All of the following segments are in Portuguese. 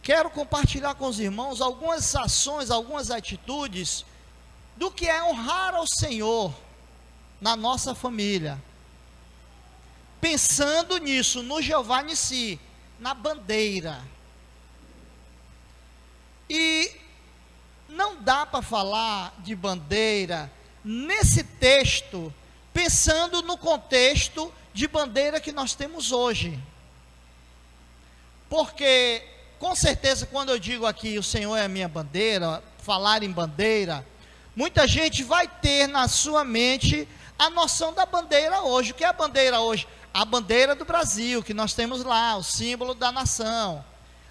quero compartilhar com os irmãos algumas ações, algumas atitudes do que é honrar ao Senhor na nossa família. Pensando nisso, no Jeová Nissi, na bandeira. E não dá para falar de bandeira nesse texto, pensando no contexto de bandeira que nós temos hoje. Porque, com certeza, quando eu digo aqui, o Senhor é a minha bandeira, falar em bandeira, muita gente vai ter na sua mente a noção da bandeira hoje. O que é a bandeira hoje? A bandeira do Brasil, que nós temos lá, o símbolo da nação.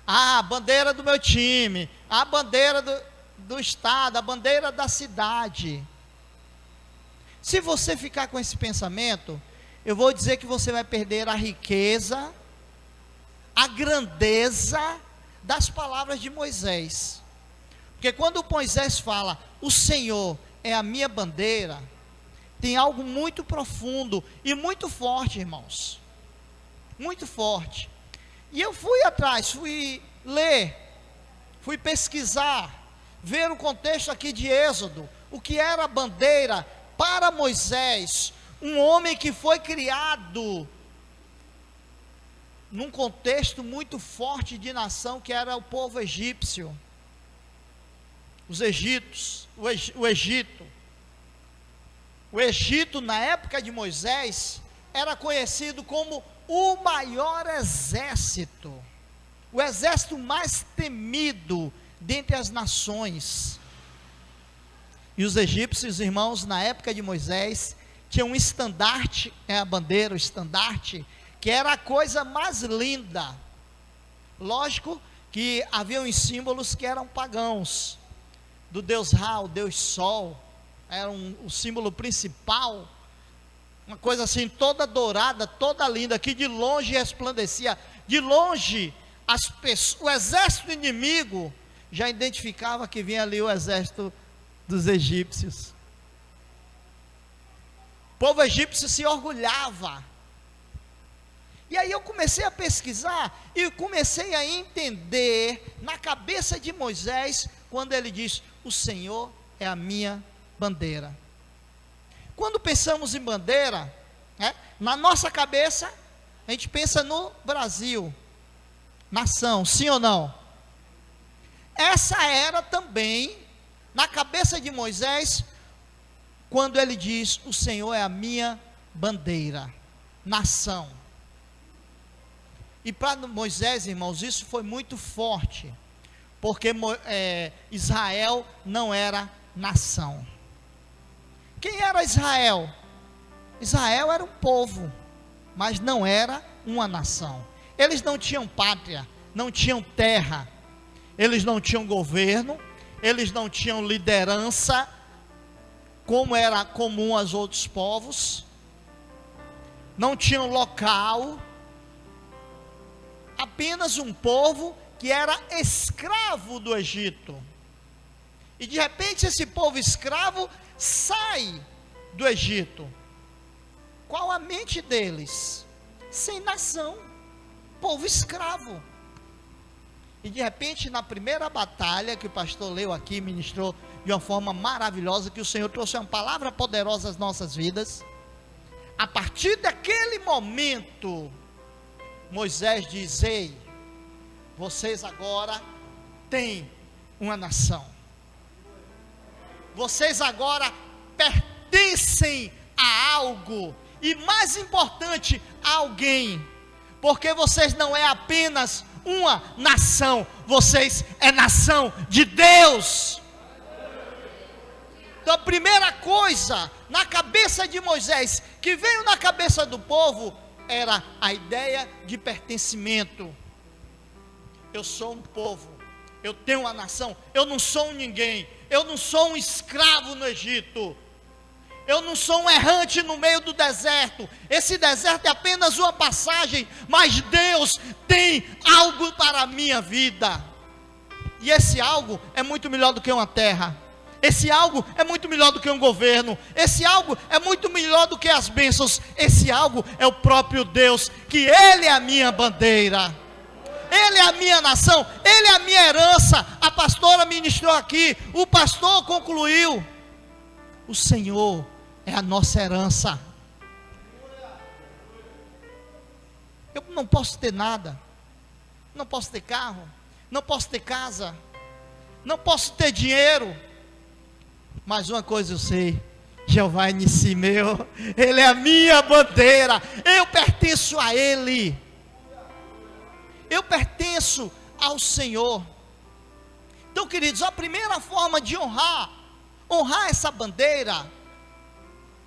A bandeira do meu time, a bandeira do estado, a bandeira da cidade. Se você ficar com esse pensamento, eu vou dizer que você vai perder a riqueza, a grandeza das palavras de Moisés. Porque quando Moisés fala, o Senhor é a minha bandeira, tem algo muito profundo e muito forte, irmãos. Muito forte. E eu fui atrás, fui ler, fui pesquisar, ver o contexto aqui de Êxodo, o que era a bandeira para Moisés, um homem que foi criado num contexto muito forte de nação, que era o povo egípcio, os egípcios, o Egito. O Egito, na época de Moisés, era conhecido como o maior exército, o exército mais temido dentre as nações. E os egípcios, irmãos, na época de Moisés, tinham um estandarte, a bandeira, o estandarte, que era a coisa mais linda. Lógico que haviam os símbolos que eram pagãos, do deus Ra, o deus Sol, era o símbolo principal, uma coisa assim toda dourada, toda linda, que de longe resplandecia, de longe o exército inimigo já identificava que vinha ali o exército dos egípcios. O povo egípcio se orgulhava. E aí eu comecei a pesquisar e comecei a entender na cabeça de Moisés, quando ele diz, o Senhor é a minha bandeira. Quando pensamos em bandeira, na nossa cabeça, a gente pensa no Brasil, nação, sim ou não? Essa era também, na cabeça de Moisés, quando ele diz, o Senhor é a minha bandeira, nação. E para Moisés, irmãos, isso foi muito forte, porque Israel não era nação. Quem era Israel? Israel era um povo, mas não era uma nação. Eles não tinham pátria, não tinham terra, eles não tinham governo, eles não tinham liderança, como era comum aos outros povos, não tinham local, apenas um povo que era escravo do Egito. E de repente esse povo escravo sai do Egito. Qual a mente deles? Sem nação, povo escravo. E de repente, na primeira batalha que o pastor leu aqui, ministrou de uma forma maravilhosa, que o Senhor trouxe uma palavra poderosa às nossas vidas. A partir daquele momento, Moisés diz, ei, vocês agora têm uma nação. Vocês agora pertencem a algo, e mais importante, a alguém, porque vocês não é apenas uma nação, vocês é nação de Deus. Então a primeira coisa na cabeça de Moisés, que veio na cabeça do povo, era a ideia de pertencimento. Eu sou um povo, eu tenho uma nação, eu não sou um ninguém, eu não sou um escravo no Egito, eu não sou um errante no meio do deserto, esse deserto é apenas uma passagem, mas Deus tem algo para a minha vida, e esse algo é muito melhor do que uma terra, esse algo é muito melhor do que um governo, esse algo é muito melhor do que as bênçãos, esse algo é o próprio Deus, que Ele é a minha bandeira, Ele é a minha nação, Ele é a minha herança. A pastora ministrou aqui, o pastor concluiu. O Senhor é a nossa herança. Eu não posso ter nada, não posso ter carro, não posso ter casa, não posso ter dinheiro, mas uma coisa eu sei: Jeová Nissi meu, Ele é a minha bandeira, eu pertenço a Ele, eu pertenço ao Senhor. Então, queridos, a primeira forma de honrar essa bandeira,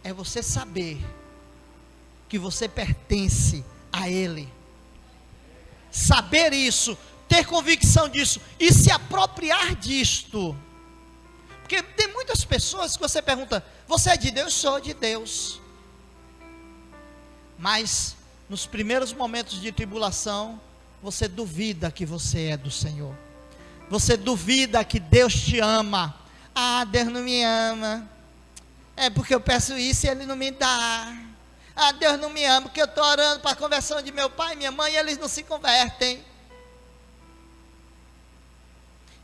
é você saber que você pertence a Ele, saber isso, ter convicção disso, e se apropriar disto. Porque tem muitas pessoas que você pergunta: você é de Deus? Sou de Deus. Mas nos primeiros momentos de tribulação, você duvida que você é do Senhor, você duvida que Deus te ama. Ah, Deus não me ama, é porque eu peço isso e Ele não me dá. Ah, Deus não me ama porque eu estou orando para a conversão de meu pai e minha mãe e eles não se convertem.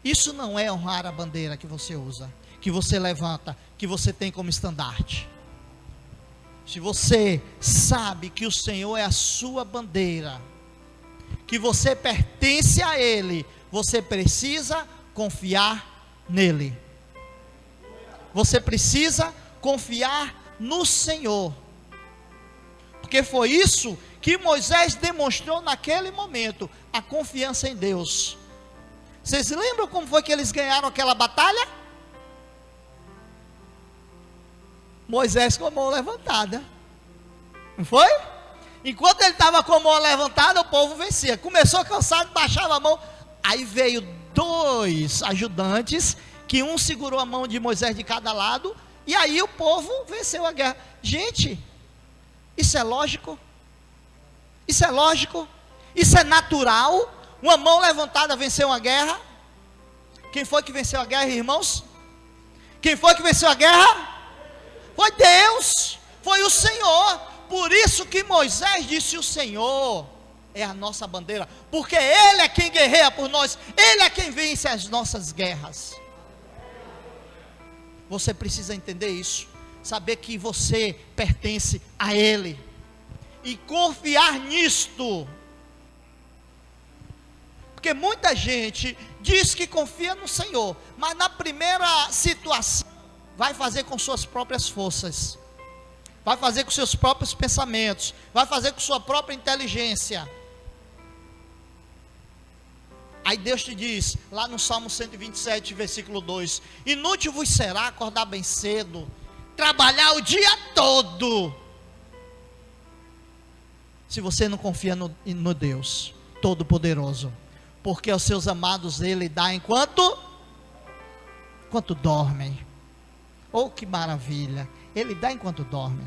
Isso não é honrar a bandeira que você usa, que você levanta, que você tem como estandarte. Se você sabe que o Senhor é a sua bandeira, que você pertence a Ele, você precisa confiar nele. Você precisa confiar no Senhor. Porque foi isso que Moisés demonstrou naquele momento, a confiança em Deus. Vocês lembram como foi que eles ganharam aquela batalha? Moisés com a mão levantada, não foi? Enquanto ele estava com a mão levantada, o povo vencia. Começou cansado, baixava a mão. Aí veio 2 ajudantes, que um segurou a mão de Moisés de cada lado, e aí o povo venceu a guerra. Gente, isso é lógico? Isso é lógico? Isso é natural? Uma mão levantada venceu uma guerra? Quem foi que venceu a guerra, irmãos? Quem foi que venceu a guerra? Foi Deus, foi o Senhor. Por isso que Moisés disse: o Senhor é a nossa bandeira, porque Ele é quem guerreia por nós, Ele é quem vence as nossas guerras. Você precisa entender isso, saber que você pertence a Ele, e confiar nisto. Porque muita gente diz que confia no Senhor, mas na primeira situação, vai fazer com suas próprias forças, vai fazer com seus próprios pensamentos, vai fazer com sua própria inteligência. Aí Deus te diz, lá no Salmo 127, versículo 2: inútil vos será acordar bem cedo, trabalhar o dia todo, se você não confia no Deus Todo-Poderoso, porque aos seus amados Ele dá enquanto dormem. Oh, que maravilha! Ele dá enquanto dorme.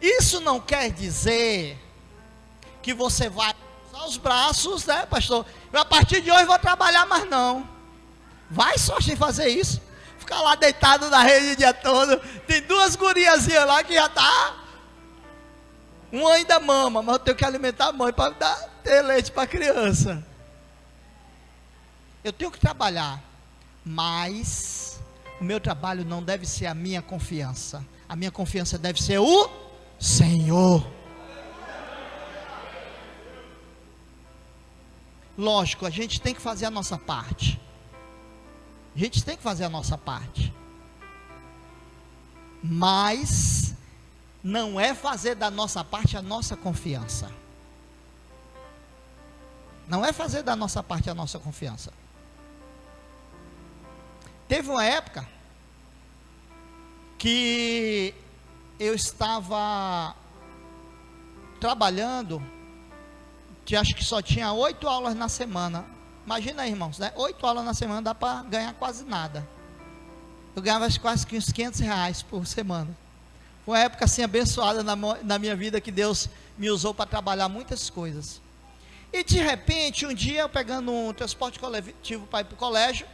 Isso não quer dizer que você vai usar os braços, né, pastor? Eu, a partir de hoje, vou trabalhar, mas não. Vai só sem fazer isso. Ficar lá deitado na rede o dia todo. Tem 2 guriazinhas lá que já tá. Uma ainda mama, mas eu tenho que alimentar a mãe para ter leite para a criança. Eu tenho que trabalhar, mas o meu trabalho não deve ser a minha confiança. A minha confiança deve ser o Senhor. Lógico, a gente tem que fazer a nossa parte. A gente tem que fazer a nossa parte. Mas não é fazer da nossa parte a nossa confiança. Não é fazer da nossa parte a nossa confiança. Teve uma época que eu estava trabalhando, que acho que só tinha 8 aulas na semana. Imagina aí, irmãos, né? 8 aulas na semana dá para ganhar quase nada. Eu ganhava quase uns R$500 por semana. Foi uma época assim abençoada na minha vida, que Deus me usou para trabalhar muitas coisas. E de repente, um dia eu pegando um transporte coletivo para ir para o colégio,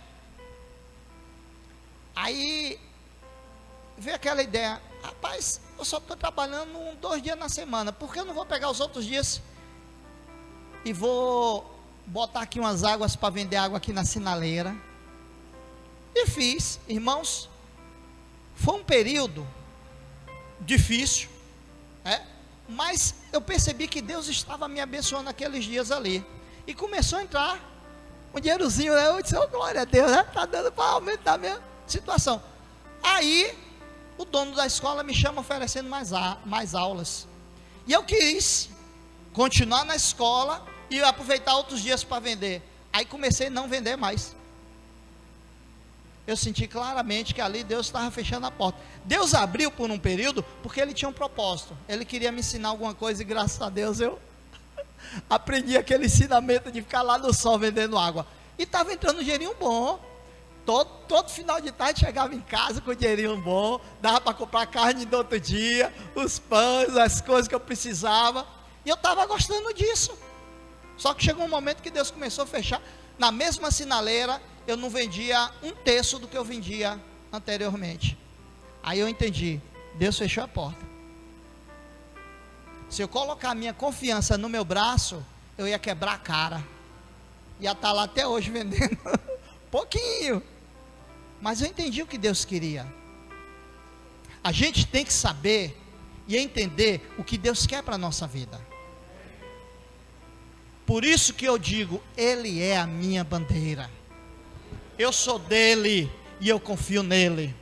aí veio aquela ideia: rapaz, eu só estou trabalhando 2 dias na semana, por que eu não vou pegar os outros dias e vou botar aqui umas águas para vender água aqui na sinaleira? E fiz, irmãos. Foi um período difícil, mas eu percebi que Deus estava me abençoando naqueles dias ali, e começou a entrar um dinheirozinho, né? Eu disse, oh, glória a Deus, né? Está dando para aumentar a minha situação. Aí o dono da escola me chama oferecendo mais aulas, e eu quis continuar na escola e aproveitar outros dias para vender. Aí comecei a não vender mais. Eu senti claramente que ali Deus estava fechando a porta. Deus abriu por um período, porque Ele tinha um propósito. Ele queria me ensinar alguma coisa, e graças a Deus eu aprendi aquele ensinamento de ficar lá no sol vendendo água. E estava entrando um dinheirinho bom. Todo final de tarde chegava em casa com um dinheirinho bom, dava para comprar carne do outro dia, os pães, as coisas que eu precisava. E eu estava gostando disso. Só que chegou um momento que Deus começou a fechar. Na mesma sinaleira, eu não vendia 1/3 do que eu vendia anteriormente. Aí eu entendi, Deus fechou a porta. Se eu colocar a minha confiança no meu braço, eu ia quebrar a cara. Ia estar lá até hoje vendendo pouquinho. Mas eu entendi o que Deus queria. A gente tem que saber e entender o que Deus quer para a nossa vida. Por isso que eu digo, Ele é a minha bandeira. Eu sou dele e eu confio nele.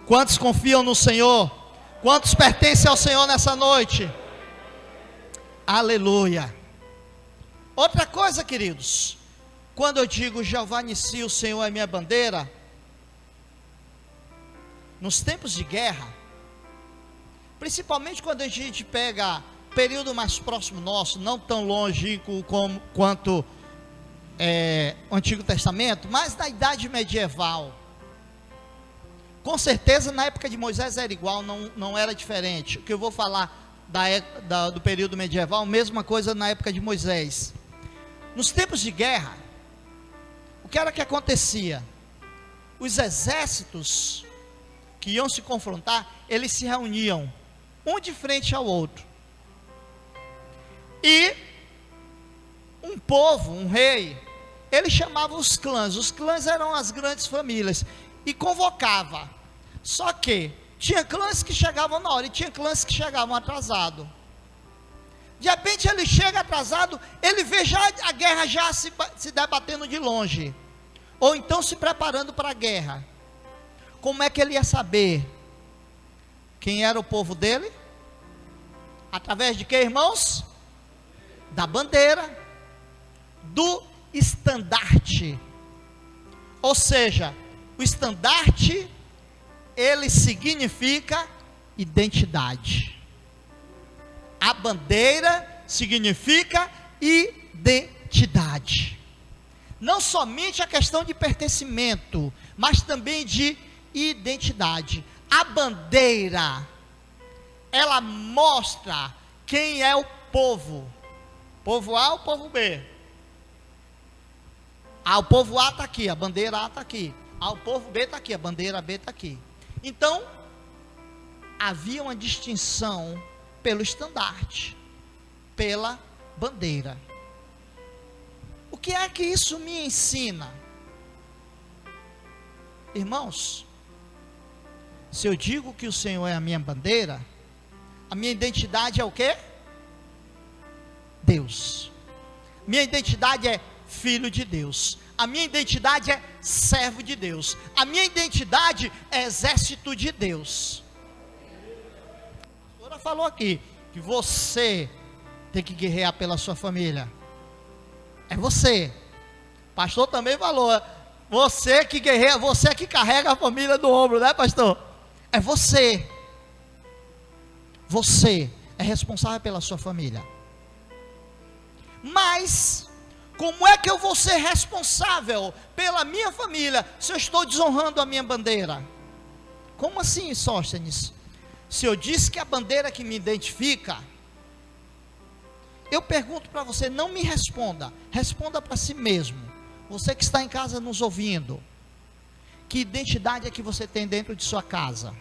Quantos confiam no Senhor? Quantos pertencem ao Senhor nessa noite? Aleluia. Outra coisa, queridos, quando eu digo Jeová Nissi, o Senhor é minha bandeira, nos tempos de guerra, principalmente quando a gente pega período mais próximo nosso, não tão longínquo quanto o Antigo Testamento, mas na Idade Medieval, com certeza na época de Moisés era igual, não era diferente. O que eu vou falar do período medieval, mesma coisa na época de Moisés. Nos tempos de guerra, o que era que acontecia? Os exércitos que iam se confrontar, eles se reuniam, um de frente ao outro, e um povo, um rei, ele chamava os clãs eram as grandes famílias, e convocava. Só que tinha clãs que chegavam na hora, e tinha clãs que chegavam atrasado. De repente ele chega atrasado, ele vê já a guerra já se debatendo de longe, ou então se preparando para a guerra. Como é que ele ia saber quem era o povo dele? Através de quê, irmãos? Da bandeira, do estandarte. Ou seja, o estandarte, ele significa identidade. A bandeira significa identidade. Não somente a questão de pertencimento, mas também de identidade. A bandeira, ela mostra quem é o povo. Povo A ou povo B? O povo A está aqui, a bandeira A está aqui. O povo B está aqui, a bandeira B está aqui. Então, havia uma distinção pelo estandarte, pela bandeira. O que é que isso me ensina? Irmãos, se eu digo que o Senhor é a minha bandeira, a minha identidade é o quê? Deus. Minha identidade é filho de Deus. A minha identidade é servo de Deus. A minha identidade é exército de Deus. A pastora falou aqui que você tem que guerrear pela sua família. É você. O pastor também falou, você que guerreia, você que carrega a família no ombro, né, pastor? É você. Você é responsável pela sua família. Mas como é que eu vou ser responsável pela minha família se eu estou desonrando a minha bandeira? Como assim, Sóstenes? Se eu disse que a bandeira que me identifica, eu pergunto para você, não me responda, responda para si mesmo. Você que está em casa nos ouvindo, que identidade é que você tem dentro de sua casa?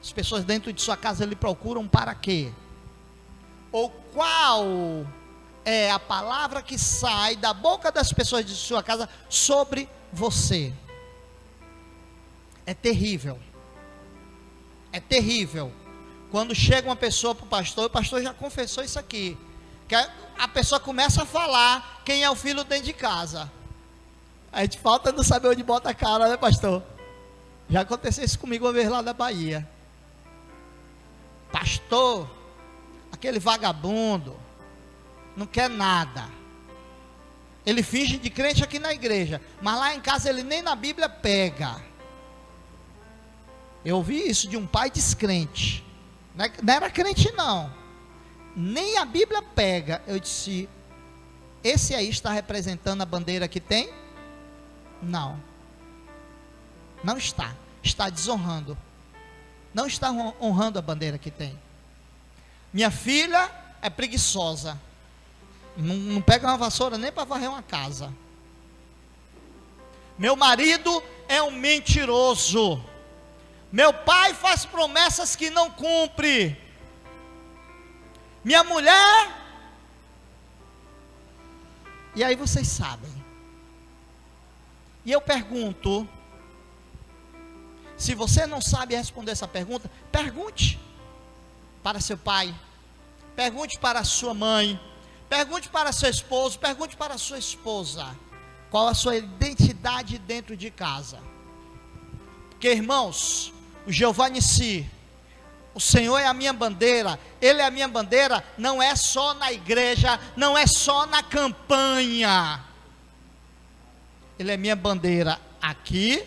As pessoas dentro de sua casa lhe procuram para quê? Ou qual é a palavra que sai da boca das pessoas de sua casa sobre você? É terrível. É terrível. Quando chega uma pessoa para o pastor já confessou isso aqui. Que a pessoa começa a falar quem é o filho dentro de casa. A gente falta não saber onde bota a cara, né, pastor? Já aconteceu isso comigo uma vez lá na Bahia. Pastor, aquele vagabundo, não quer nada. Ele finge de crente aqui na igreja, mas lá em casa ele nem na Bíblia pega. Eu ouvi isso de um pai descrente. Não era crente não. Nem a Bíblia pega. Eu disse, esse aí está representando a bandeira que tem? Não. Não está. Está desonrando. Não está honrando a bandeira que tem. Minha filha é preguiçosa. Não pega uma vassoura nem para varrer uma casa. Meu marido é um mentiroso. Meu pai faz promessas que não cumpre. Minha mulher. E aí vocês sabem. E eu pergunto, se você não sabe responder essa pergunta, pergunte para seu pai, pergunte para a sua mãe, pergunte para seu esposo, pergunte para a sua esposa, qual a sua identidade dentro de casa. Porque, irmãos, o Jeová Nissi, o Senhor é a minha bandeira. Ele é a minha bandeira, não é só na igreja, não é só na campanha. Ele é minha bandeira aqui,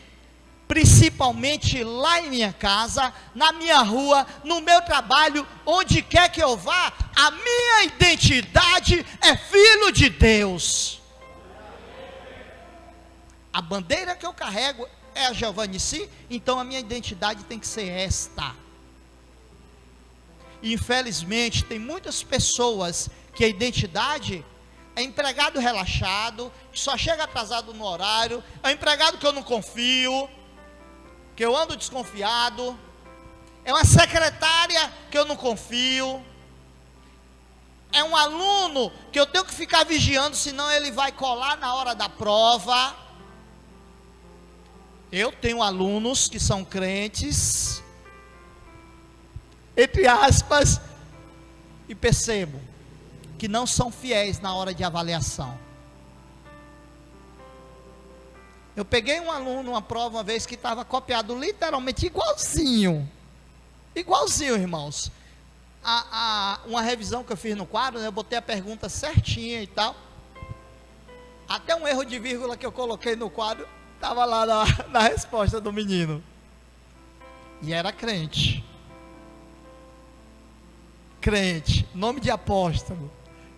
principalmente lá em minha casa, na minha rua, no meu trabalho, onde quer que eu vá. A minha identidade é filho de Deus. A bandeira que eu carrego é a Jeová Nissi, então a minha identidade tem que ser esta. E infelizmente tem muitas pessoas que a identidade é empregado relaxado, que só chega atrasado no horário, é um empregado que eu não confio, que eu ando desconfiado, é uma secretária que eu não confio, é um aluno que eu tenho que ficar vigiando, senão ele vai colar na hora da prova. Eu tenho alunos que são crentes, entre aspas, e percebo que não são fiéis na hora de avaliação. Eu peguei um aluno, uma prova uma vez, que estava copiado literalmente igualzinho, irmãos. Uma revisão que eu fiz no quadro, né, eu botei a pergunta certinha e tal, até um erro de vírgula que eu coloquei no quadro, estava lá na resposta do menino, e era crente, nome de apóstolo.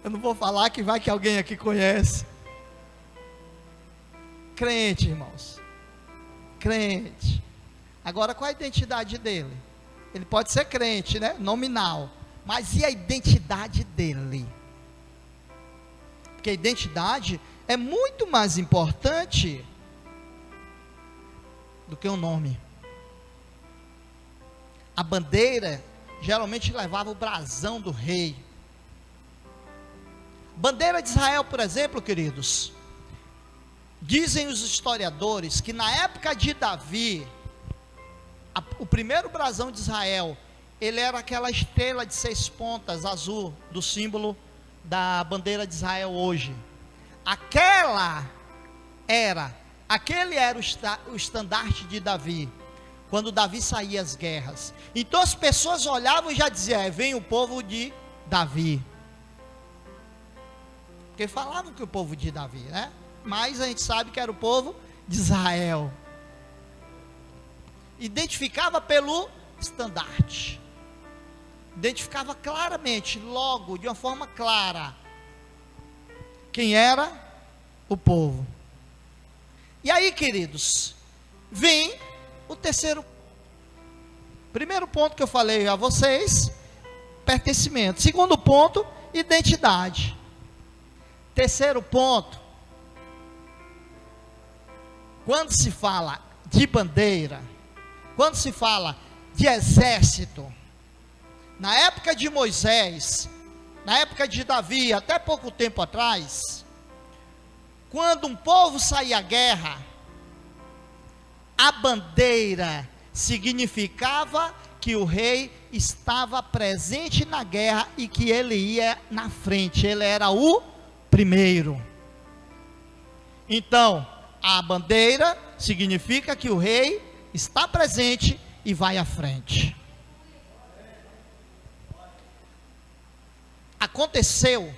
Eu não vou falar, que vai que alguém aqui conhece. Crente, irmãos, crente. Agora, qual a identidade dele? Ele pode ser crente, né, nominal, mas e a identidade dele? Porque a identidade é muito mais importante do que o nome. A bandeira geralmente levava o brasão do rei. Bandeira de Israel, por exemplo, queridos, dizem os historiadores que na época de Davi, o primeiro brasão de Israel, ele era aquela estrela de 6 pontas azul, do símbolo da bandeira de Israel hoje. Aquele era o estandarte de Davi, quando Davi saía às guerras. Então as pessoas olhavam e já diziam, vem o povo de Davi. Porque falavam que o povo de Davi, né? Mas a gente sabe que era o povo de Israel. Identificava pelo estandarte. Identificava claramente, logo, de uma forma clara, quem era o povo. E aí, queridos, vem o primeiro ponto que eu falei a vocês, pertencimento. Segundo ponto, identidade. Terceiro ponto, quando se fala de bandeira, quando se fala de exército. Na época de Moisés, na época de Davi, até pouco tempo atrás, quando um povo saía à guerra, a bandeira significava que o rei estava presente na guerra e que ele ia na frente, ele era o primeiro. Então, a bandeira significa que o rei está presente e vai à frente. Aconteceu,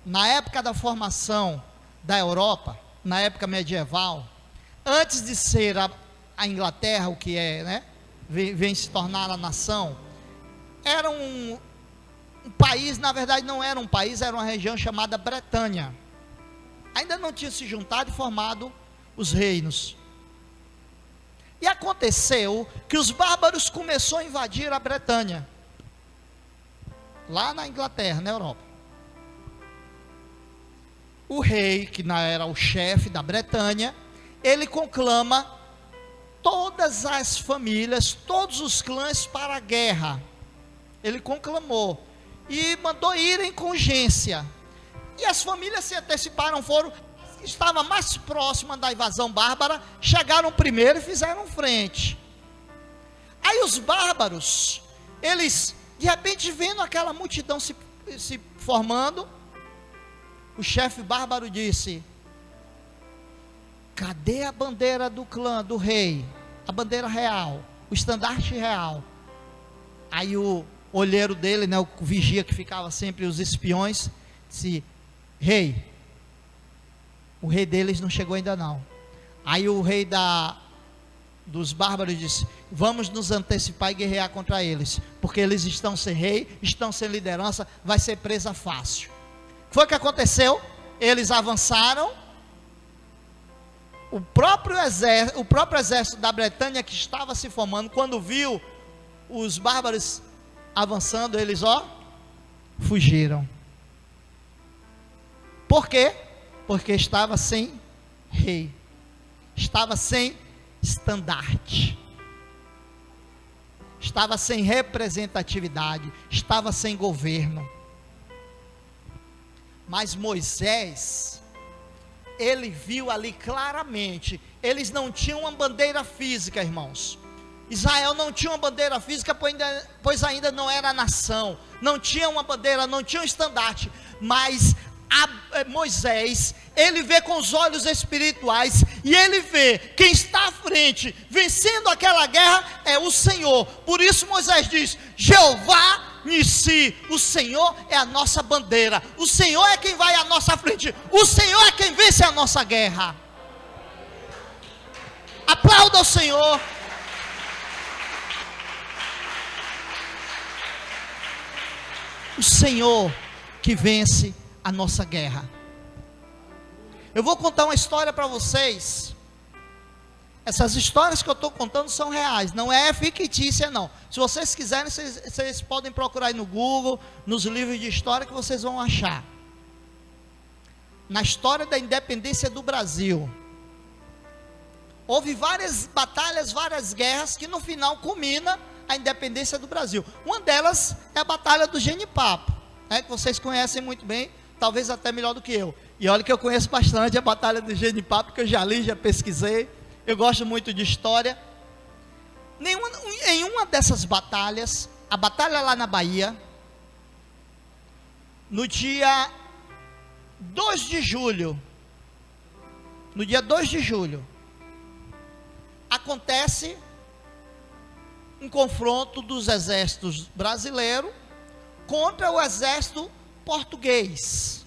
na época da formação da Europa, na época medieval, antes de ser a Inglaterra, o que é, né, vem se tornar a nação, era um país, na verdade não era um país, era uma região chamada Bretanha. Ainda não tinha se juntado e formado os reinos. E aconteceu que os bárbaros começaram a invadir a Bretanha, lá na Inglaterra, na Europa. O rei, que era o chefe da Bretanha, ele conclama todas as famílias, todos os clãs para a guerra. Ele conclamou e mandou ir em congência. E as famílias se anteciparam, foram, estava mais próxima da invasão bárbara, chegaram primeiro e fizeram frente. Aí os bárbaros, eles, de repente, vendo aquela multidão se formando, o chefe bárbaro disse: cadê a bandeira do clã, do rei? A bandeira real, o estandarte real. Aí o olheiro dele, né, o vigia que ficava sempre, os espiões, disse: rei, o rei deles não chegou ainda não. Aí o rei dos bárbaros disse: vamos nos antecipar e guerrear contra eles, porque eles estão sem rei, estão sem liderança, vai ser presa fácil. Foi o que aconteceu, eles avançaram. O próprio exército da Bretanha que estava se formando, quando viu os bárbaros avançando, eles fugiram. Por quê? Porque estava sem rei, estava sem estandarte, estava sem representatividade, estava sem governo. Mas Moisés, ele viu ali claramente, eles não tinham uma bandeira física, irmãos. Israel não tinha uma bandeira física, pois ainda não era nação, não tinha uma bandeira, não tinha um estandarte, mas Moisés, ele vê com os olhos espirituais, e ele vê quem está à frente, vencendo aquela guerra, é o Senhor. Por isso Moisés diz: Jeová Nissi, o Senhor é a nossa bandeira, o Senhor é quem vai à nossa frente, o Senhor é quem vence a nossa guerra. Aplauda o Senhor. O Senhor que vence a nossa guerra. Eu vou contar uma história para vocês. Essas histórias que eu estou contando são reais, não é fictícia não. Se vocês quiserem, vocês podem procurar aí no Google, nos livros de história, que vocês vão achar. Na história da independência do Brasil, houve várias batalhas, várias guerras, que no final culmina a independência do Brasil. Uma delas é a Batalha do Genipapo, né, que vocês conhecem muito bem, talvez até melhor do que eu. E olha que eu conheço bastante a Batalha do Genipapo, que eu já li, já pesquisei. Eu gosto muito de história. Em uma dessas batalhas, a batalha lá na Bahia, no dia 2 de julho, acontece um confronto dos exércitos brasileiros contra o exército português.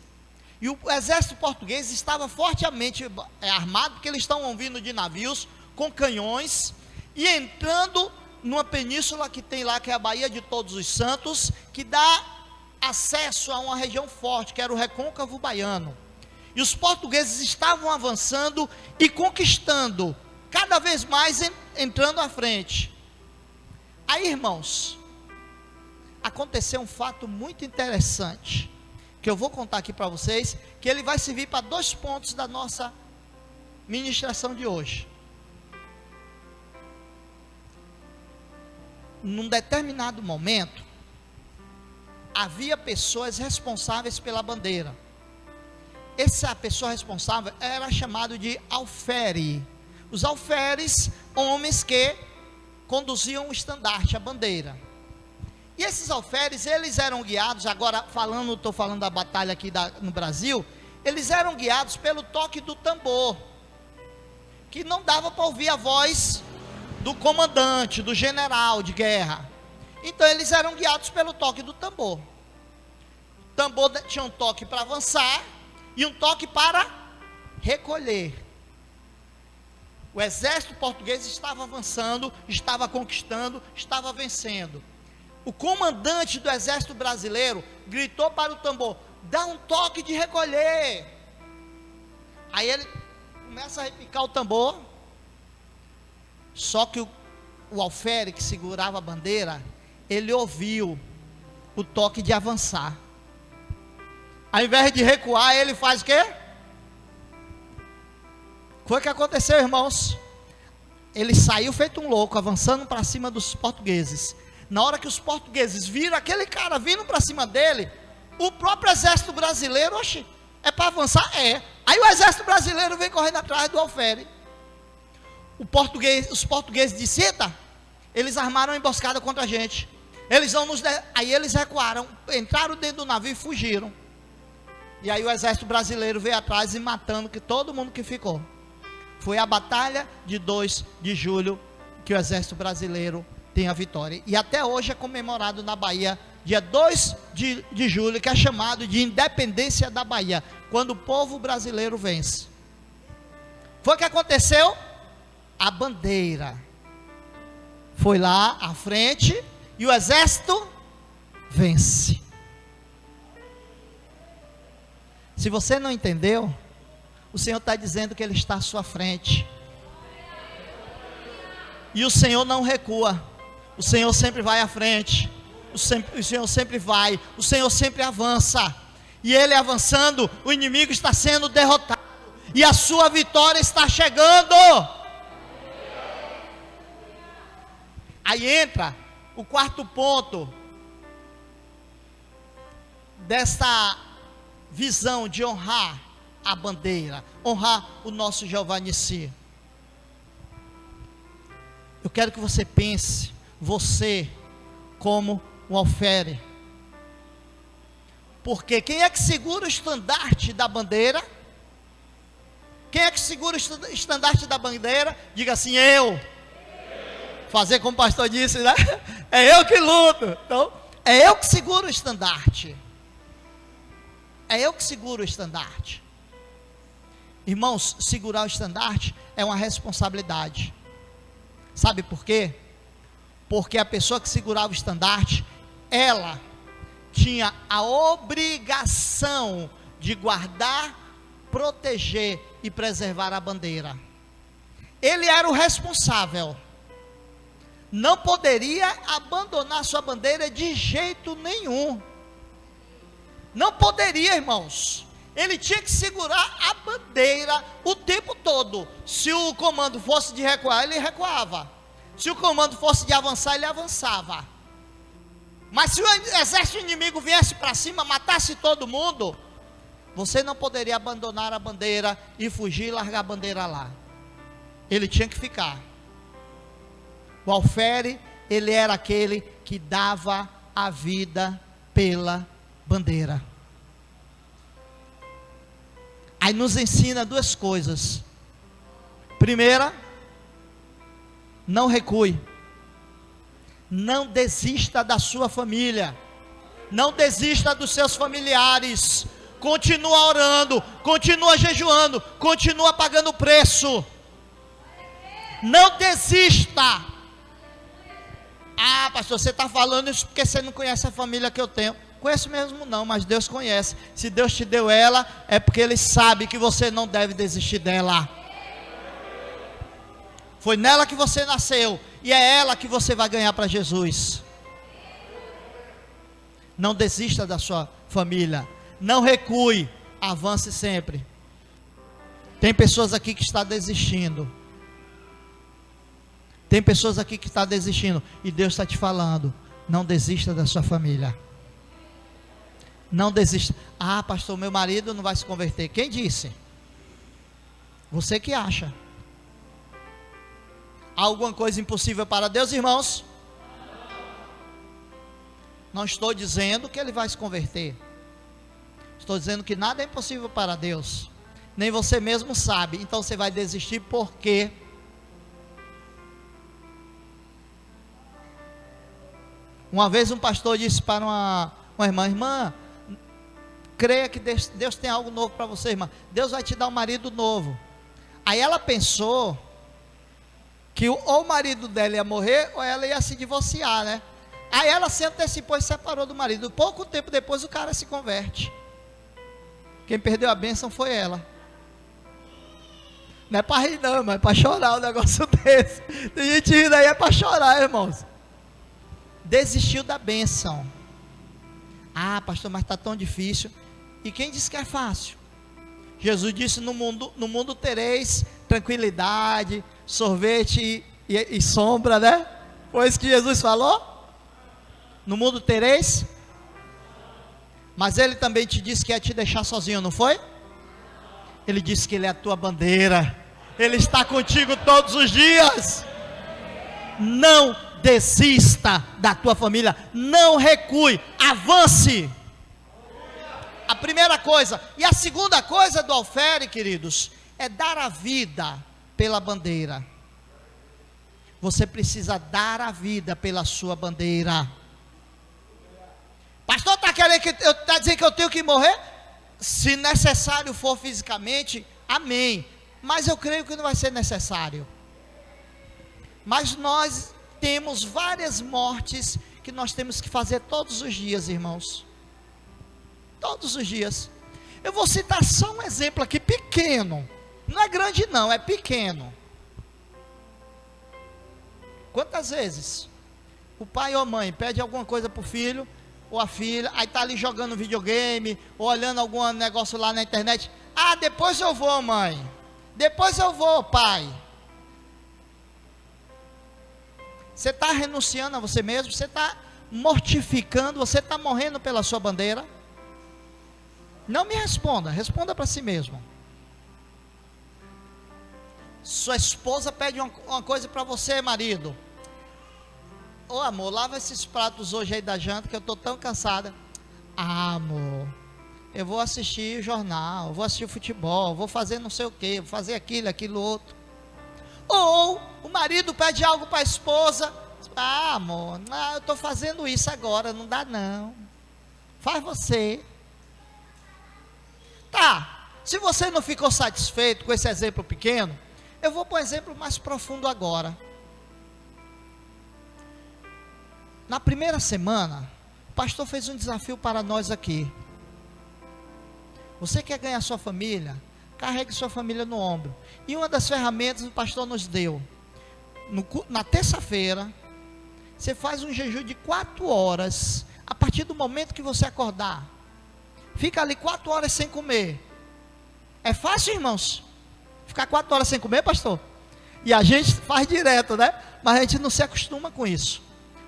E o exército português estava fortemente armado, porque eles estão vindo de navios com canhões e entrando numa península que tem lá, que é a Baía de Todos os Santos, que dá acesso a uma região forte, que era o Recôncavo Baiano. E os portugueses estavam avançando e conquistando, cada vez mais entrando à frente. Aí, irmãos, aconteceu um fato muito interessante, que eu vou contar aqui para vocês, que ele vai servir para 2 pontos da nossa ministração de hoje. num determinado momento, havia pessoas responsáveis pela bandeira. Essa pessoa responsável era chamado de alfere. Os alferes, homens que conduziam o estandarte, a bandeira. E esses alferes, eles eram guiados, agora estou falando da batalha aqui no Brasil, eles eram guiados pelo toque do tambor, que não dava para ouvir a voz do comandante, do general de guerra. Então eles eram guiados pelo toque do tambor. O tambor tinha um toque para avançar e um toque para recolher. O exército português estava avançando, estava conquistando, estava vencendo. O comandante do exército brasileiro gritou para o tambor: dá um toque de recolher. Aí ele começa a repicar o tambor. Só que o alfere que segurava a bandeira, ele ouviu o toque de avançar. Ao invés de recuar, ele faz o quê? Foi o que aconteceu, irmãos. Ele saiu feito um louco, avançando para cima dos portugueses. Na hora que os portugueses viram aquele cara vindo para cima dele, o próprio exército brasileiro, oxe, é para avançar? É. Aí o exército brasileiro vem correndo atrás do alfere. Os portugueses disseram: eita, eles armaram uma emboscada contra a gente. Aí eles recuaram, entraram dentro do navio e fugiram. E aí o exército brasileiro veio atrás e matando todo mundo que ficou. Foi a batalha de 2 de julho que o exército brasileiro tem a vitória. E até hoje é comemorado na Bahia, dia 2 de julho, que é chamado de Independência da Bahia, quando o povo brasileiro vence. Foi o que aconteceu? A bandeira foi lá à frente e o exército vence. Se você não entendeu, o Senhor está dizendo que Ele está à sua frente. E o Senhor não recua. O Senhor sempre vai à frente. O Senhor sempre vai. O Senhor sempre avança. E Ele avançando, o inimigo está sendo derrotado. E a sua vitória está chegando. Aí entra o quarto ponto desta visão de honrar a bandeira, honrar o nosso Jeová Nissi. Eu quero que você pense, você como um alfere. Porque quem é que segura o estandarte da bandeira? Quem é que segura o estandarte da bandeira? Diga assim: eu. Fazer como o pastor disse, né? É eu que luto. Então, é eu que seguro o estandarte. É eu que seguro o estandarte. Irmãos, segurar o estandarte é uma responsabilidade. Sabe por quê? Porque a pessoa que segurava o estandarte, ela tinha a obrigação de guardar, proteger e preservar a bandeira. Ele era o responsável. Não poderia abandonar sua bandeira de jeito nenhum. Não poderia, irmãos. Ele tinha que segurar a bandeira o tempo todo. Se o comando fosse de recuar, ele recuava. Se o comando fosse de avançar, ele avançava. Mas se o exército inimigo viesse para cima, matasse todo mundo, você não poderia abandonar a bandeira e fugir e largar a bandeira lá. Ele tinha que ficar. O alfere, ele era aquele que dava a vida pela bandeira. Aí nos ensina duas coisas. Primeira, não recue. Não desista da sua família. Não desista dos seus familiares. Continua orando, continua jejuando, continua pagando o preço. Não desista. Ah, pastor, você está falando isso porque você não conhece a família que eu tenho. Conheço mesmo não, mas Deus conhece. Se Deus te deu ela, é porque Ele sabe que você não deve desistir dela. Foi nela que você nasceu, e é ela que você vai ganhar para Jesus. Não desista da sua família. Não recue, avance sempre. Tem pessoas aqui que estão desistindo. Tem pessoas aqui que estão desistindo, e Deus está te falando, não desista da sua família. Não desista. Ah, pastor, meu marido não vai se converter. Quem disse? Você que acha. Há alguma coisa impossível para Deus, irmãos? Não estou dizendo que ele vai se converter. Estou dizendo que nada é impossível para Deus. Nem você mesmo sabe. Então você vai desistir por quê? Uma vez um pastor disse para uma irmã, creia que Deus tem algo novo para você, irmã. Deus vai te dar um marido novo. Aí ela pensou que ou o marido dela ia morrer, ou ela ia se divorciar, né? Aí ela se antecipou e separou do marido. Pouco tempo depois o cara se converte. Quem perdeu a bênção foi ela. Não é para rir não, mas é para chorar um negócio desse. Tem gente rindo aí, é para chorar, irmãos. Desistiu da bênção. Ah, pastor, mas está tão difícil. E quem disse que é fácil? Jesus disse, no mundo tereis tranquilidade, sorvete e sombra, né? Foi isso que Jesus falou? No mundo tereis, mas ele também te disse que ia te deixar sozinho, não foi? Ele disse que ele é a tua bandeira, ele está contigo todos os dias. Não desista da tua família, não recue, avance. A primeira coisa, e a segunda coisa do alfére, queridos, é dar a vida pela bandeira. Você precisa dar a vida pela sua bandeira. Pastor, está dizendo que eu tenho que morrer? Se necessário for fisicamente, amém. Mas eu creio que não vai ser necessário. Mas nós temos várias mortes que nós temos que fazer todos os dias, irmãos. Todos os dias. Eu vou citar só um exemplo aqui, pequeno. Não é grande não, é pequeno. Quantas vezes o pai ou a mãe pede alguma coisa para o filho ou a filha, aí está ali jogando videogame, ou olhando algum negócio lá na internet. Ah, depois eu vou, mãe. Depois eu vou, pai. Você está renunciando a você mesmo? Você está mortificando? Você está morrendo pela sua bandeira? Não me responda, responda para si mesmo. Sua esposa pede uma coisa para você, marido. Ô amor, lava esses pratos hoje aí da janta, que eu estou tão cansada. Ah, amor, eu vou assistir o jornal, vou assistir o futebol, vou fazer não sei o que, vou fazer aquilo outro. Ou o marido pede algo para a esposa. Ah, amor, eu estou fazendo isso agora, não dá não. Faz você. Tá, se você não ficou satisfeito com esse exemplo pequeno, eu vou para um exemplo mais profundo agora. Na primeira semana, o pastor fez um desafio para nós aqui. Você quer ganhar sua família? Carregue sua família no ombro. E uma das ferramentas o pastor nos deu. Na terça-feira, você faz um jejum de 4 horas. A partir do momento que você acordar. Fica ali 4 horas sem comer. É fácil, irmãos? Ficar 4 horas sem comer, pastor? E a gente faz direto, né? Mas a gente não se acostuma com isso.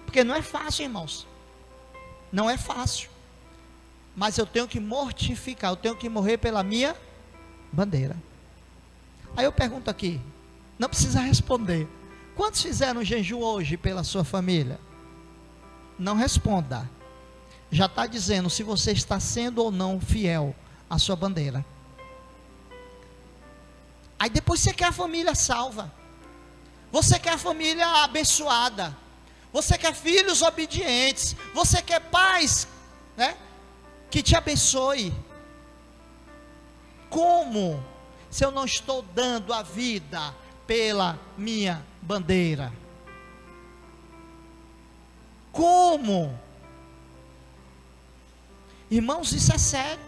Porque não é fácil, irmãos. Não é fácil. Mas eu tenho que mortificar, eu tenho que morrer pela minha bandeira. Aí eu pergunto aqui, não precisa responder. Quantos fizeram jejum hoje pela sua família? Não responda. Já está dizendo se você está sendo ou não fiel à sua bandeira. Aí depois você quer a família salva. Você quer a família abençoada. Você quer filhos obedientes. Você quer pais, né, que te abençoe. Como? Se eu não estou dando a vida pela minha bandeira? Como? Irmãos, isso é sério.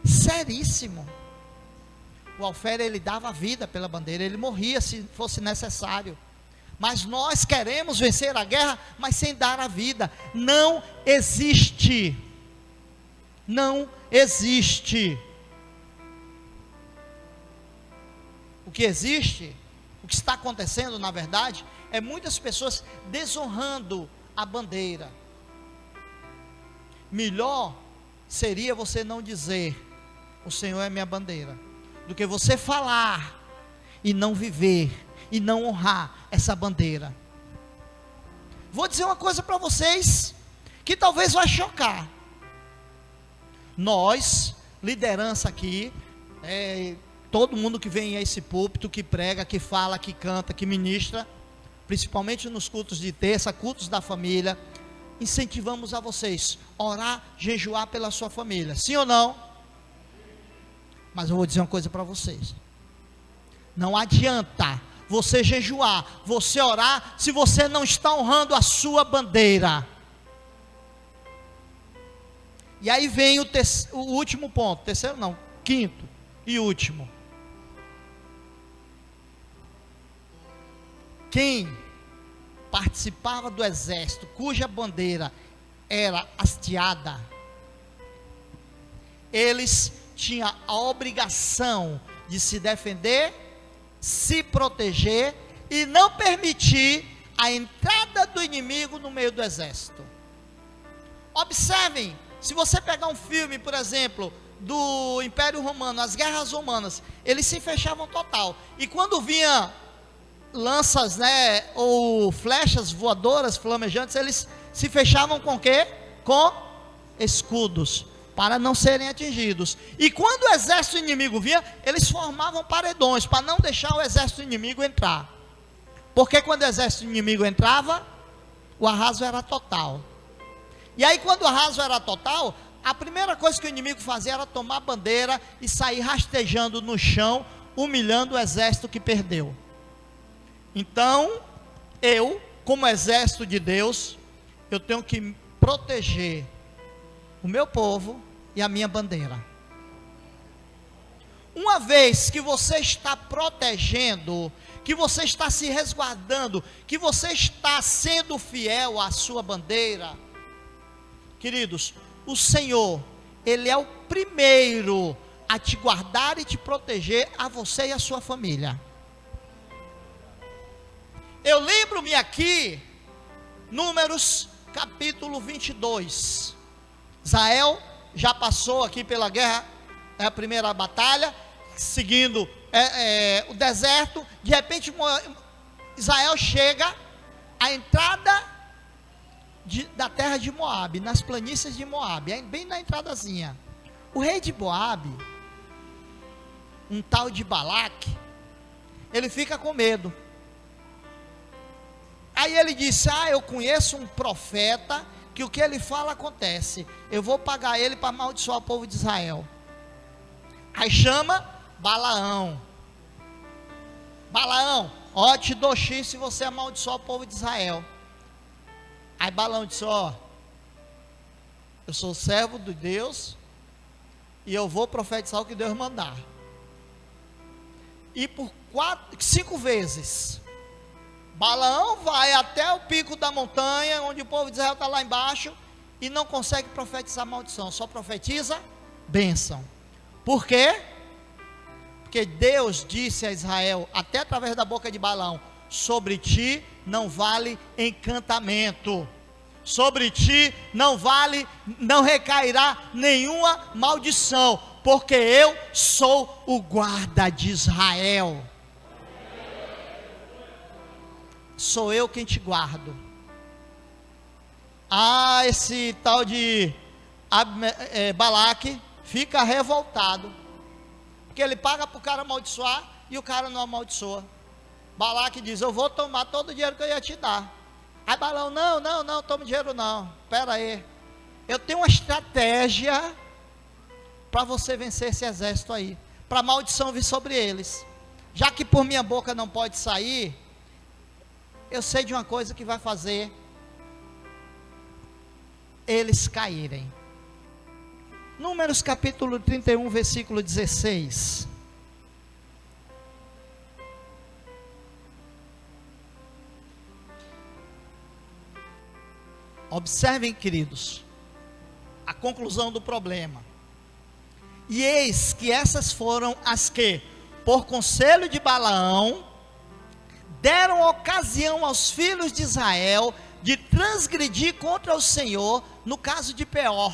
Seríssimo. O alfére, ele dava a vida pela bandeira, ele morria se fosse necessário. Mas nós queremos vencer a guerra, mas sem dar a vida. Não existe. Não existe. O que existe O que está acontecendo, na verdade, é muitas pessoas desonrando a bandeira. Melhor seria você não dizer, o Senhor é minha bandeira, do que você falar e não viver, e não honrar essa bandeira. Vou dizer uma coisa para vocês, que talvez vai chocar. Nós, liderança aqui, todo mundo que vem a esse púlpito, que prega, que fala, que canta, que ministra, principalmente nos cultos de terça, cultos da família, incentivamos a vocês, orar, jejuar pela sua família, sim ou não? Mas eu vou dizer uma coisa para vocês, não adianta você jejuar, você orar, se você não está honrando a sua bandeira. E aí vem o último ponto, terceiro não, quinto e último. Quem participava do exército, cuja bandeira era hasteada, eles tinham a obrigação de se defender, se proteger e não permitir a entrada do inimigo no meio do exército. Observem, se você pegar um filme, por exemplo, do Império Romano, as guerras romanas, eles se fechavam total, e quando vinha lanças, ou flechas voadoras, flamejantes, eles se fechavam com o quê? Com escudos, para não serem atingidos. E quando o exército inimigo vinha, eles formavam paredões, para não deixar o exército inimigo entrar, porque quando o exército inimigo entrava, o arraso era total. E aí quando o arraso era total, a primeira coisa que o inimigo fazia era tomar a bandeira e sair rastejando no chão, humilhando o exército que perdeu. Então, eu, como exército de Deus, eu tenho que proteger o meu povo e a minha bandeira. Uma vez que você está protegendo, que você está se resguardando, que você está sendo fiel à sua bandeira, queridos, o Senhor, Ele é o primeiro a te guardar e te proteger, a você e a sua família. Eu lembro-me aqui, Números capítulo 22, Israel já passou aqui pela guerra, a primeira batalha, seguindo o deserto, de repente Israel chega à entrada da terra de Moabe, nas planícies de Moabe, bem na entradazinha. O rei de Moabe, um tal de Balaque, ele fica com medo. Aí ele disse, eu conheço um profeta, que o que ele fala acontece, eu vou pagar ele para amaldiçoar o povo de Israel. Aí chama Balaão, te dou X se você amaldiçoar o povo de Israel. Aí Balaão disse, eu sou servo de Deus, e eu vou profetizar o que Deus mandar. E por 5 vezes, Balaão vai até o pico da montanha, onde o povo de Israel está lá embaixo, e não consegue profetizar maldição, só profetiza bênção. Por quê? Porque Deus disse a Israel, até através da boca de Balaão, sobre ti não vale encantamento, sobre ti não recairá nenhuma maldição, porque eu sou o guarda de Israel. Sou eu quem te guardo. Esse tal de Balaque fica revoltado, porque ele paga para o cara amaldiçoar, e o cara não amaldiçoa. Balaque diz, eu vou tomar todo o dinheiro que eu ia te dar. Aí Balaão, não toma dinheiro não, espera aí, eu tenho uma estratégia para você vencer esse exército aí, para a maldição vir sobre eles. Já que por minha boca não pode sair, eu sei de uma coisa que vai fazer eles caírem. Números capítulo 31, versículo 16. Observem, queridos, a conclusão do problema. E eis que essas foram as que, por conselho de Balaão, deram ocasião aos filhos de Israel de transgredir contra o Senhor no caso de Peor.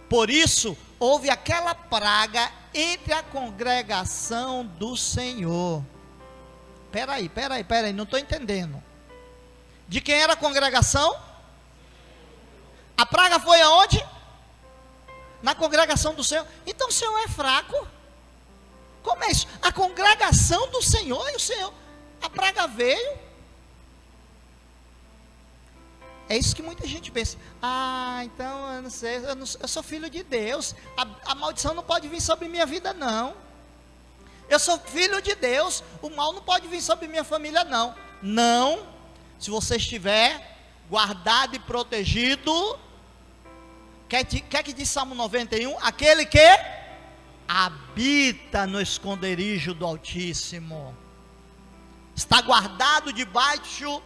Por isso, houve aquela praga entre a congregação do Senhor. Peraí, não estou entendendo. De quem era a congregação? A praga foi aonde? Na congregação do Senhor. Então o Senhor é fraco? Como é isso? A congregação do Senhor e o Senhor, a praga veio. É isso que muita gente pensa. Então eu não sei, eu sou filho de Deus, a maldição não pode vir sobre minha vida não. Eu sou filho de Deus, o mal não pode vir sobre minha família não. Não, se você estiver guardado e protegido. Quer que diz Salmo 91? Aquele que habita no esconderijo do Altíssimo, está guardado debaixo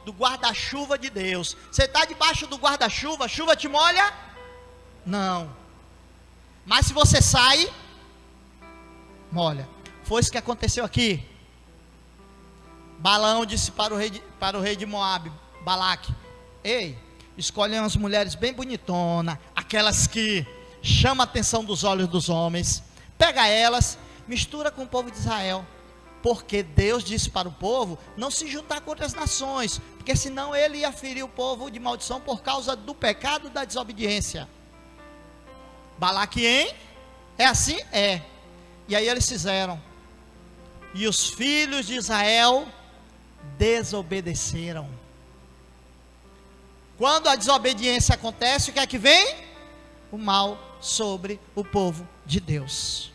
do guarda-chuva de Deus. Você está debaixo do guarda-chuva, a chuva te molha? Não. Mas se você sai, molha. Foi isso que aconteceu aqui. Balaão disse para o rei de Moabe, Balaque: ei, escolhe umas mulheres bem bonitonas, aquelas que chamam a atenção dos olhos dos homens, pega elas, mistura com o povo de Israel, porque Deus disse para o povo não se juntar com outras nações, porque senão ele ia ferir o povo de maldição por causa do pecado da desobediência. Balaque, hein? É assim? É. E aí eles fizeram, e os filhos de Israel desobedeceram. Quando a desobediência acontece, o que é que vem? O mal sobre o povo de Deus.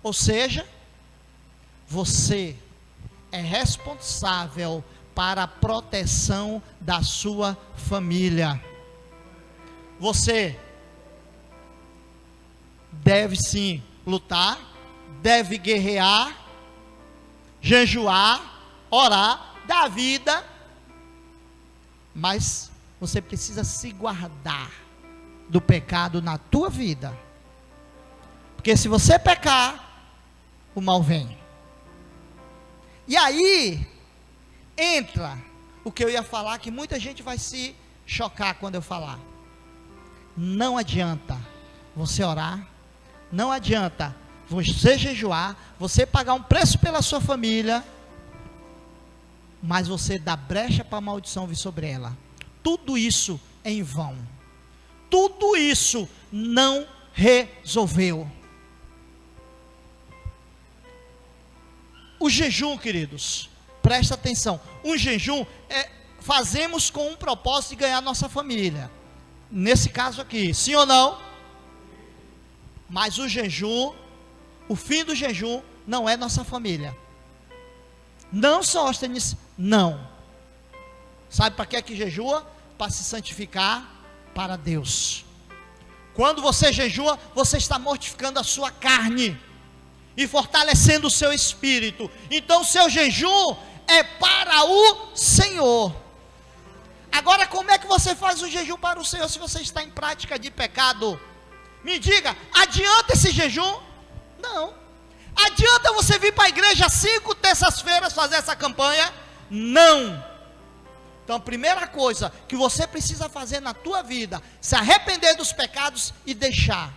Ou seja, você é responsável para a proteção da sua família. Você deve sim lutar, deve guerrear, jejuar, orar, dar vida, mas você precisa se guardar do pecado na tua vida, porque se você pecar, o mal vem. E aí entra o que eu ia falar, que muita gente vai se chocar quando eu falar. Não adianta você orar, não adianta você jejuar, você pagar um preço pela sua família, mas você dá brecha para a maldição vir sobre ela. Tudo isso é em vão. Tudo isso não resolveu. O jejum, queridos, presta atenção. Um jejum fazemos com um propósito de ganhar nossa família. Nesse caso aqui, sim ou não? Mas o jejum, o fim do jejum não é nossa família. Não, Sóstenes, não. Sabe para que é que jejua? Para se santificar para Deus. Quando você jejua, você está mortificando a sua carne e fortalecendo o seu espírito. Então o seu jejum é para o Senhor. Agora, como é que você faz o jejum para o Senhor se você está em prática de pecado? Me diga, adianta esse jejum? Não. Adianta você vir para a igreja 5 terças-feiras fazer essa campanha? Não. Então a primeira coisa que você precisa fazer na tua vida, se arrepender dos pecados e deixar.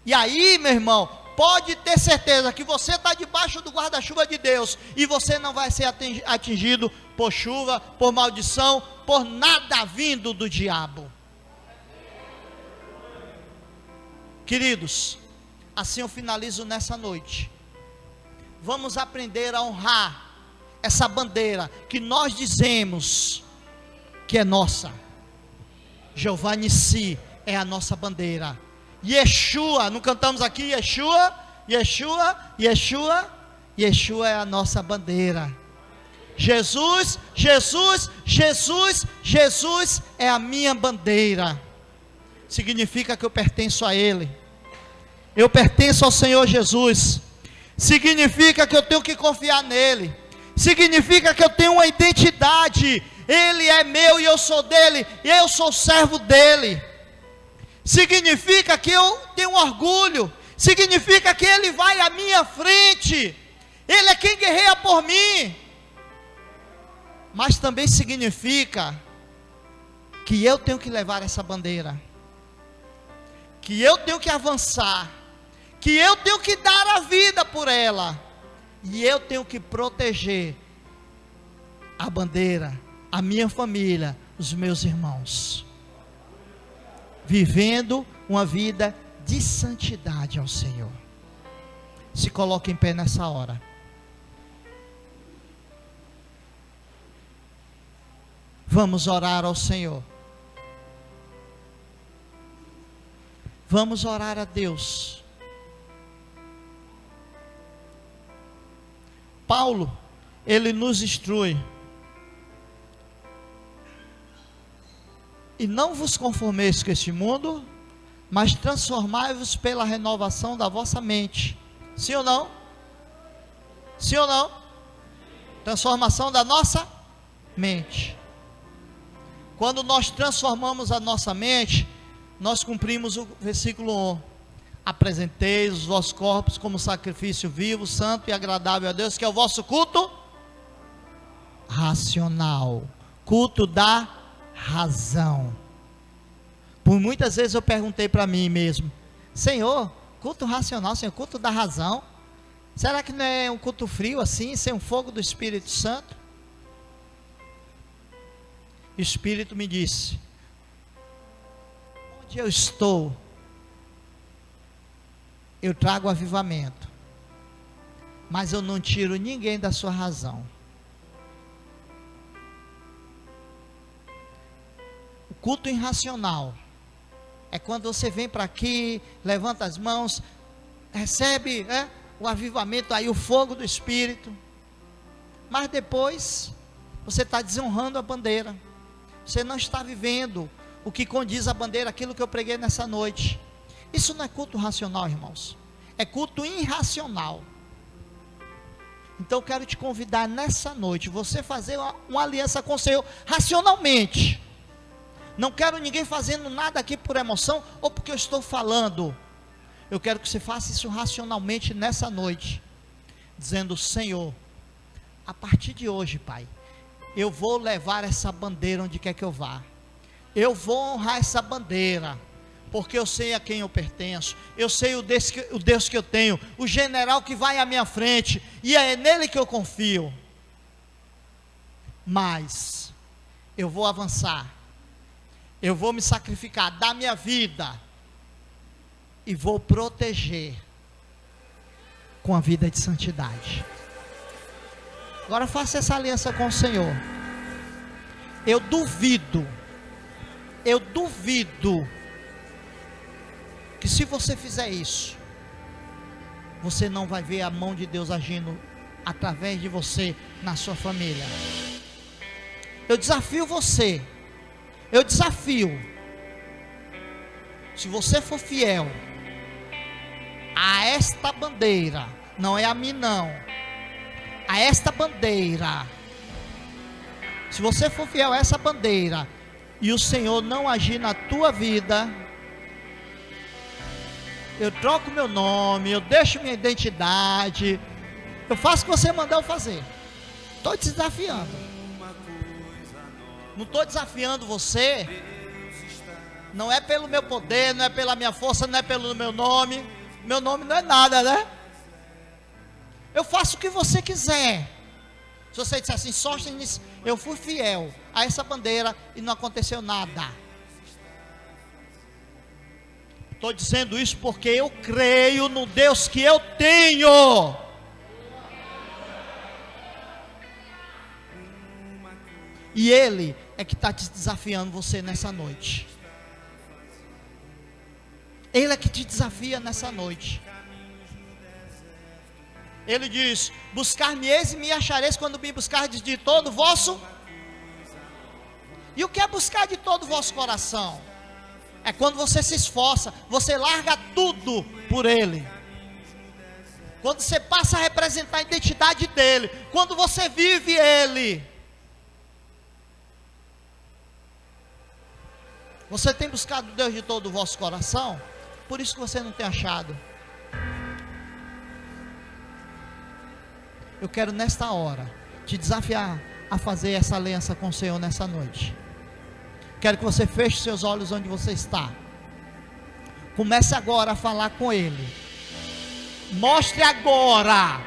E aí, meu irmão, pode ter certeza que você está debaixo do guarda-chuva de Deus, e você não vai ser atingido por chuva, por maldição, por nada vindo do diabo. Queridos, assim eu finalizo nessa noite. Vamos aprender a honrar essa bandeira que nós dizemos que é nossa. Jeová Nissi é a nossa bandeira. Yeshua, não cantamos aqui? Yeshua, Yeshua, Yeshua, Yeshua é a nossa bandeira. Jesus, Jesus, Jesus, Jesus é a minha bandeira. Significa que eu pertenço a Ele. Eu pertenço ao Senhor Jesus. Significa que eu tenho que confiar nele. Significa que eu tenho uma identidade. Ele é meu e eu sou dele, e eu sou servo dele. Significa que eu tenho orgulho. Significa que ele vai à minha frente. Ele é quem guerreia por mim. Mas também significa que eu tenho que levar essa bandeira, que eu tenho que avançar, que eu tenho que dar a vida por ela, e eu tenho que proteger a bandeira, a minha família, os meus irmãos, vivendo uma vida de santidade ao Senhor. Se coloque em pé nessa hora. Vamos orar ao Senhor. Vamos orar a Deus. Paulo, ele nos instrui: e não vos conformeis com este mundo, mas transformai-vos pela renovação da vossa mente. Sim ou não? Sim ou não? Transformação da nossa mente. Quando nós transformamos a nossa mente, nós cumprimos o versículo 1. Apresenteis os vossos corpos como sacrifício vivo, santo e agradável a Deus, que é o vosso culto racional, culto da razão. Por muitas vezes eu perguntei para mim mesmo: Senhor, culto racional, Senhor, culto da razão, será que não é um culto frio assim, sem um fogo do Espírito Santo? O Espírito me disse: onde eu estou, eu trago avivamento, mas eu não tiro ninguém da sua razão. O culto irracional é quando você vem para aqui, levanta as mãos, recebe o avivamento, aí o fogo do Espírito, mas depois você está desonrando a bandeira. Você não está vivendo o que condiz a bandeira, aquilo que eu preguei nessa noite. Isso não é culto racional, irmãos, é culto irracional. Então eu quero te convidar nessa noite, você fazer uma aliança com o Senhor racionalmente. Não quero ninguém fazendo nada aqui por emoção, ou porque eu estou falando. Eu quero que você faça isso racionalmente nessa noite, dizendo: Senhor, a partir de hoje, Pai, eu vou levar essa bandeira onde quer que eu vá. Eu vou honrar essa bandeira, porque eu sei a quem eu pertenço. Eu sei o Deus que eu tenho, o general que vai à minha frente, e é nele que eu confio. Mas eu vou avançar, eu vou me sacrificar, dar minha vida, e vou proteger com a vida de santidade. Agora faça essa aliança com o Senhor. Eu duvido que se você fizer isso, você não vai ver a mão de Deus agindo através de você na sua família. Eu desafio você, se você for fiel a esta bandeira, não é a mim não, a esta bandeira, se você for fiel a essa bandeira, e o Senhor não agir na tua vida, eu troco meu nome, eu deixo minha identidade, eu faço o que você mandar eu fazer. Estou te desafiando. Não estou desafiando você, não é pelo meu poder, não é pela minha força, não é pelo meu nome. Meu nome não é nada, né? Eu faço o que você quiser. Se você disser assim: Sóstenes, eu fui fiel a essa bandeira e não aconteceu nada. Estou dizendo isso porque eu creio no Deus que eu tenho. E Ele é que está te desafiando você nessa noite. Ele é que te desafia nessa noite. Ele diz: buscar-me-eis e me achareis quando me buscardes de todo o vosso. E o que é buscar de todo o vosso coração? É quando você se esforça, você larga tudo por Ele. Quando você passa a representar a identidade dEle, quando você vive Ele. Você tem buscado Deus de todo o vosso coração? Por isso que você não tem achado. eu quero nesta hora te desafiar a fazer essa aliança com o Senhor nessa noite. Quero que você feche seus olhos onde você está. Comece agora a falar com Ele. Mostre agora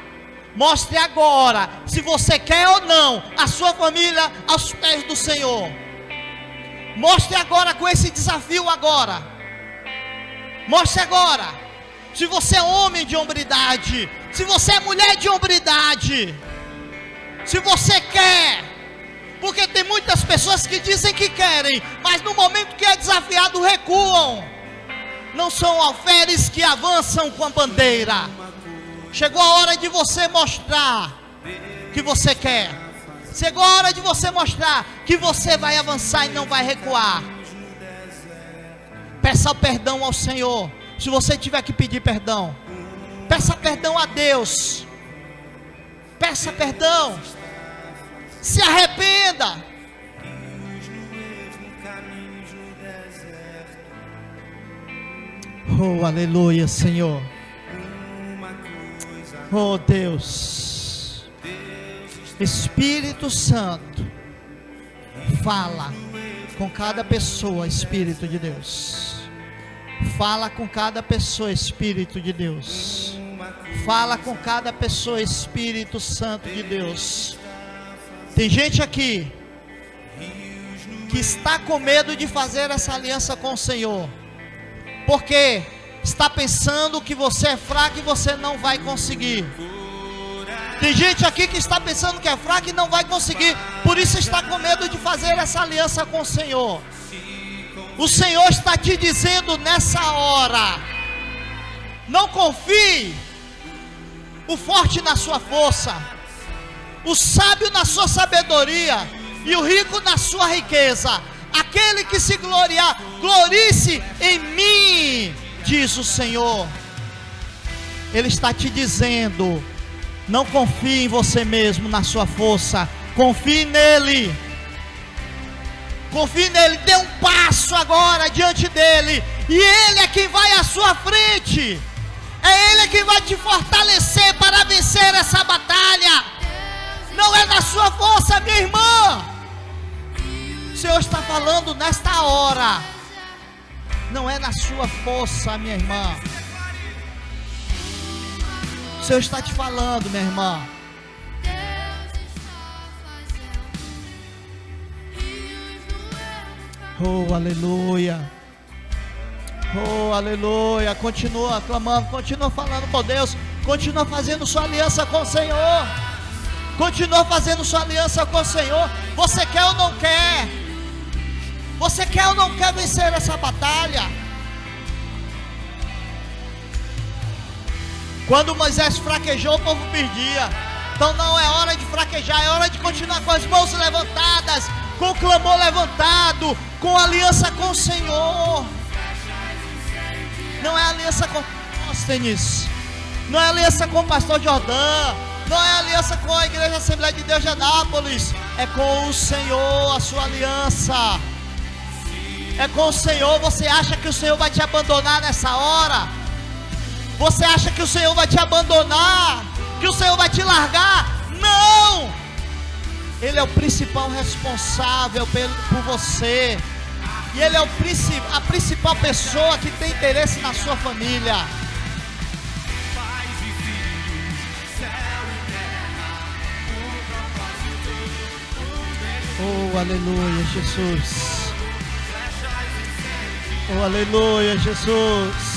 se você quer ou não a sua família aos pés do Senhor. Mostre agora com esse desafio agora. Mostre agora se você é homem de hombridade, se você é mulher de hombridade, se você quer. Porque tem muitas pessoas que dizem que querem, mas no momento que é desafiado recuam. Não são alferes que avançam com a bandeira. Chegou a hora de você mostrar que você quer. Chegou a hora de você mostrar que você vai avançar e não vai recuar. Peça perdão ao Senhor. Se você tiver que pedir perdão, peça perdão a Deus. Peça perdão. Se arrependa. Oh, aleluia, Senhor. Oh, Deus. Espírito Santo, fala com cada pessoa, Espírito de Deus. Fala com cada pessoa, Espírito de Deus. Fala com cada pessoa, Espírito Santo de Deus. Tem gente aqui que está com medo de fazer essa aliança com o Senhor, porque está pensando que você é fraco e você não vai conseguir. Tem gente aqui que está pensando que é fraco e não vai conseguir, por isso está com medo de fazer essa aliança com o Senhor. O Senhor está te dizendo nessa hora: não confie o forte na sua força, o sábio na sua sabedoria e o rico na sua riqueza. Aquele que se gloriar, glorie-se em mim, diz o Senhor. Ele está te dizendo: não confie em você mesmo, na sua força, confie nele. Confie nele, dê um passo agora diante dele, e ele é quem vai à sua frente. É ele que vai te fortalecer para vencer essa batalha. Não é na sua força, minha irmã. O Senhor está falando nesta hora. Não é na sua força, minha irmã. O Senhor está te falando, minha irmã. Oh, aleluia. Oh, aleluia. Continua clamando, continua falando com Deus. Continua fazendo sua aliança com o Senhor. Continua fazendo sua aliança com o Senhor. Você quer ou não quer? Você quer ou não quer vencer essa batalha? Quando Moisés fraquejou, o povo perdia. Então não é hora de fraquejar, é hora de continuar com as mãos levantadas, com o clamor levantado, com aliança com o Senhor. Não é aliança com Sóstenes, não é aliança com o pastor Jordão, não é aliança com a Igreja Assembleia de Deus de Anápolis. É com o Senhor a sua aliança. É com o Senhor. Você acha que o Senhor vai te abandonar nessa hora? Você acha que o Senhor vai te abandonar? Que o Senhor vai te largar? Não! Ele é o principal responsável por você. E Ele é a principal pessoa que tem interesse na sua família. Oh, aleluia, Jesus. Oh, aleluia, Jesus.